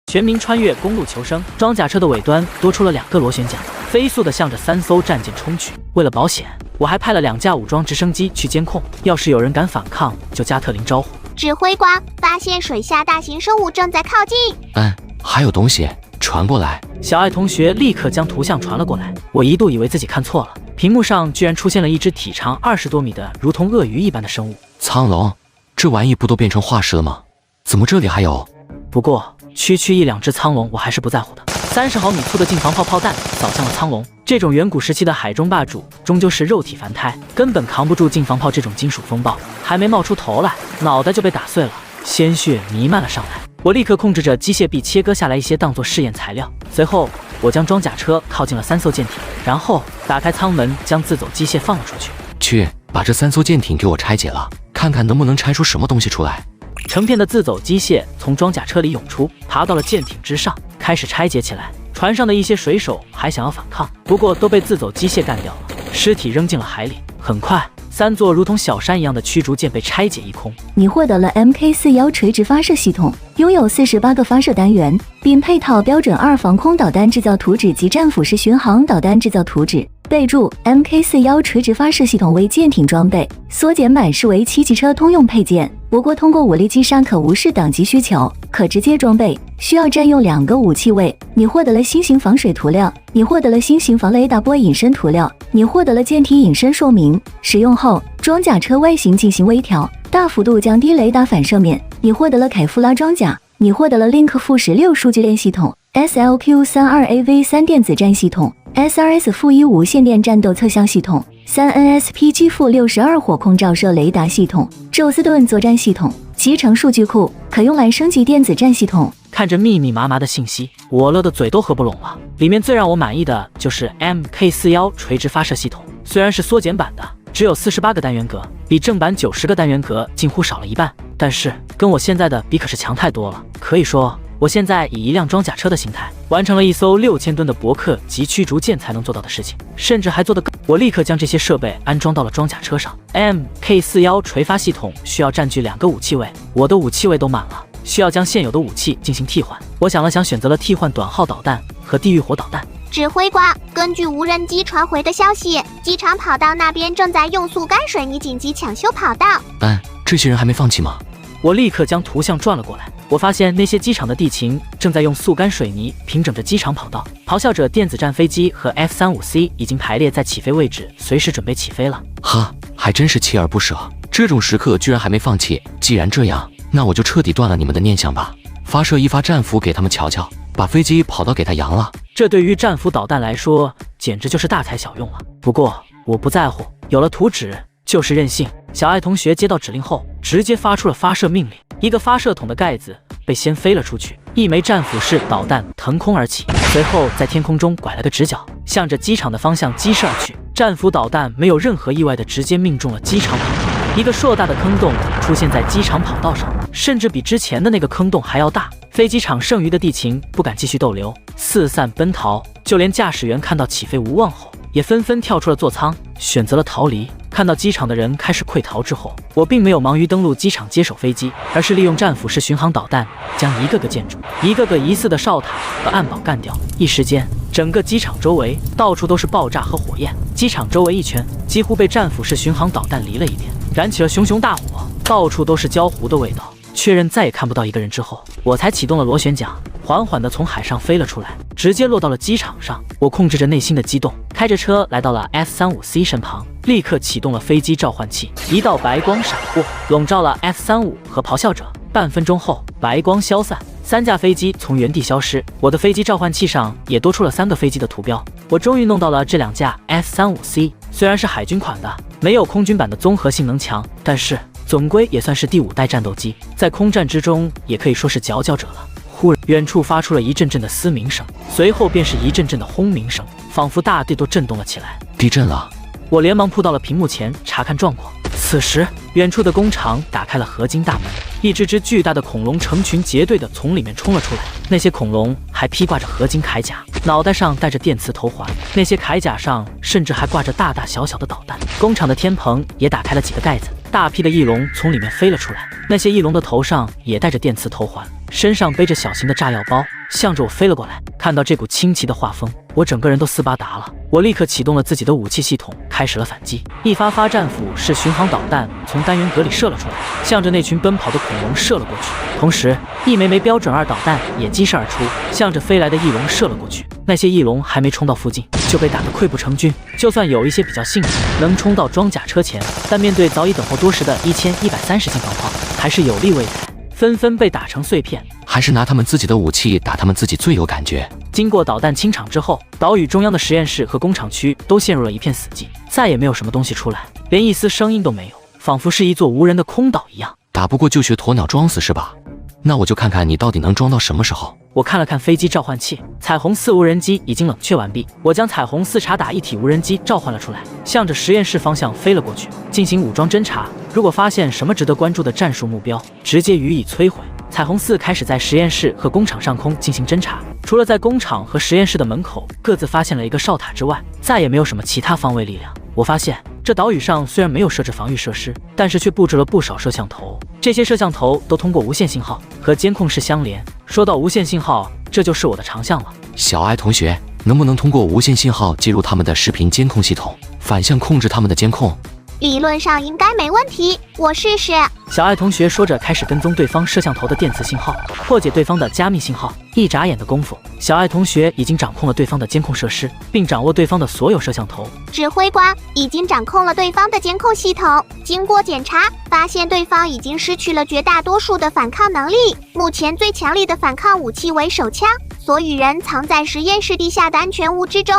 全民穿越公路求生，装甲车的尾端多出了2个螺旋桨，飞速的向着3艘战舰冲去。为了保险，我还派了2架武装直升机去监控，要是有人敢反抗，就加特林招呼。指挥官，发现水下大型生物正在靠近。还有东西，传过来。小爱同学立刻将图像传了过来。我一度以为自己看错了，屏幕上居然出现了一只体长20多米的如同鳄鱼一般的生物。苍龙，这玩意不都变成化石了吗？怎么这里还有？不过区1-2只苍龙我还是不在乎的。30毫米粗的近防炮炮弹扫向了苍龙。这种远古时期的海中霸主终究是肉体凡胎，根本扛不住近防炮这种金属风暴，还没冒出头来，脑袋就被打碎了，鲜血弥漫了上来。我立刻控制着机械臂切割下来一些当作试验材料，随后我将装甲车靠近了3艘舰艇，然后打开舱门将自走机械放了出去。去把这3艘舰艇给我拆解了，看看能不能拆出什么东西出来。成片的自走机械从装甲车里涌出，爬到了舰艇之上，开始拆解起来。船上的一些水手还想要反抗，不过都被自走机械干掉了，尸体扔进了海里。很快，3座如同小山一样的驱逐舰被拆解一空。你获得了 MK41 垂直发射系统，拥有48个发射单元，并配套标准2防空导弹制造图纸及战斧式巡航导弹制造图纸。备注 ：MK41 垂直发射系统为舰艇装备，缩减版是为7级车通用配件，不过通过武力击杀可无视等级需求，可直接装备，需要占用2个武器位。你获得了新型防水涂料，你获得了新型防雷达波隐身涂料，你获得了舰体隐身说明。使用后，装甲车外形进行微调，大幅度降低雷达反射面。你获得了凯夫拉装甲，你获得了 Link 负16数据链系统、SLQ-32AV3 电子战系统、SRS-1 无线电战斗测向系统、3NSPG-62 火控照射雷达系统、宙斯盾作战系统。集成数据库，可用来升级电子战系统。看着密密麻麻的信息，我乐的嘴都合不拢了。里面最让我满意的就是 MK41 垂直发射系统，虽然是缩减版的，只有48个单元格，比正版90个单元格近乎少了一半，但是跟我现在的比可是强太多了。可以说，我现在以一辆装甲车的形态，完成了一艘6000吨的伯克级驱逐舰才能做到的事情，甚至还做得更。我立刻将这些设备安装到了装甲车上。MK41 垂发系统需要占据2个武器位，我的武器位都满了，需要将现有的武器进行替换。我想了想，选择了替换短号导弹和地狱火导弹。指挥官，根据无人机传回的消息，机场跑道那边正在用速干水泥紧急抢修跑道。这些人还没放弃吗？我立刻将图像转了过来，我发现那些机场的地勤正在用速干水泥平整着机场跑道，咆哮者电子战飞机和 F-35C 已经排列在起飞位置，随时准备起飞了。哈，还真是锲而不舍，这种时刻居然还没放弃。既然这样，那我就彻底断了你们的念想吧，发射一发战斧给他们瞧瞧，把飞机跑道给他扬了。这对于战斧导弹来说，简直就是大材小用了。不过我不在乎，有了图纸就是任性。小爱同学接到指令后，直接发出了发射命令，一个发射筒的盖子被掀飞了出去，一枚战斧式导弹腾空而起，随后在天空中拐了个直角，向着机场的方向击射而去。战斧导弹没有任何意外的直接命中了机场跑道，一个硕大的坑洞出现在机场跑道上，甚至比之前的那个坑洞还要大。飞机场剩余的地勤不敢继续逗留，四散奔逃，就连驾驶员看到起飞无望后，也纷纷跳出了座舱，选择了逃离。看到机场的人开始溃逃之后，我并没有忙于登陆机场接手飞机，而是利用战斧式巡航导弹将一个个建筑、一个个疑似的哨塔和暗堡干掉。一时间，整个机场周围到处都是爆炸和火焰，机场周围一圈几乎被战斧式巡航导弹离了一遍，燃起了熊熊大火，到处都是焦糊的味道。确认再也看不到一个人之后，我才启动了螺旋桨，缓缓地从海上飞了出来，直接落到了机场上。我控制着内心的激动，开着车来到了 F-35C 身旁，立刻启动了飞机召唤器，一道白光闪过，笼罩了 F-35和咆哮者。半分钟后，白光消散，3架飞机从原地消失，我的飞机召唤器上也多出了3个飞机的图标。我终于弄到了这2架 F-35C， 虽然是海军款的，没有空军版的综合性能强，但是总归也算是第5代战斗机，在空战之中也可以说是佼佼者了。忽然，远处发出了一阵阵的嘶鸣声，随后便是一阵阵的轰鸣声，仿佛大地都震动了起来。地震了！我连忙扑到了屏幕前查看状况。此时，远处的工厂打开了合金大门，一只只巨大的恐龙成群结队地从里面冲了出来。那些恐龙还披挂着合金铠甲，脑袋上戴着电磁头环，那些铠甲上甚至还挂着大大小小的导弹。工厂的天棚也打开了几个盖子，大批的翼龙从里面飞了出来，那些翼龙的头上也戴着电磁头环，身上背着小型的炸药包，向着我飞了过来。看到这股清奇的画风，我整个人都斯巴达了。我立刻启动了自己的武器系统，开始了反击。一发发战斧式巡航导弹从单元格里射了出来，向着那群奔跑的恐龙射了过去。同时，一枚枚标准2导弹也激射而出，向着飞来的翼龙射了过去。那些翼龙还没冲到附近，就被打得溃不成军。就算有一些比较幸运，能冲到装甲车前，但面对早已等候多时的1130近防炮，还是有力未逮，纷纷被打成碎片。还是拿他们自己的武器打他们自己最有感觉。经过导弹清场之后，岛屿中央的实验室和工厂区都陷入了一片死寂，再也没有什么东西出来，连一丝声音都没有，仿佛是一座无人的空岛一样。打不过就学鸵鸟装死是吧？那我就看看你到底能装到什么时候。我看了看飞机召唤器，彩虹4无人机已经冷却完毕。我将彩虹4察打一体无人机召唤了出来，向着实验室方向飞了过去，进行武装侦察。如果发现什么值得关注的战术目标，直接予以摧毁。彩虹4开始在实验室和工厂上空进行侦察，除了在工厂和实验室的门口各自发现了一个哨塔之外，再也没有什么其他方位力量。我发现这岛屿上虽然没有设置防御设施，但是却布置了不少摄像头。这些摄像头都通过无线信号和监控室相连。说到无线信号，这就是我的长项了。小艾同学，能不能通过无线信号接入他们的视频监控系统，反向控制他们的监控？理论上应该没问题，我试试。小爱同学说着，开始跟踪对方摄像头的电磁信号，破解对方的加密信号。一眨眼的功夫，小爱同学已经掌控了对方的监控设施，并掌握对方的所有摄像头。指挥官已经掌控了对方的监控系统，经过检查，发现对方已经失去了绝大多数的反抗能力。目前最强力的反抗武器为手枪，所有人藏在实验室地下的安全屋之中。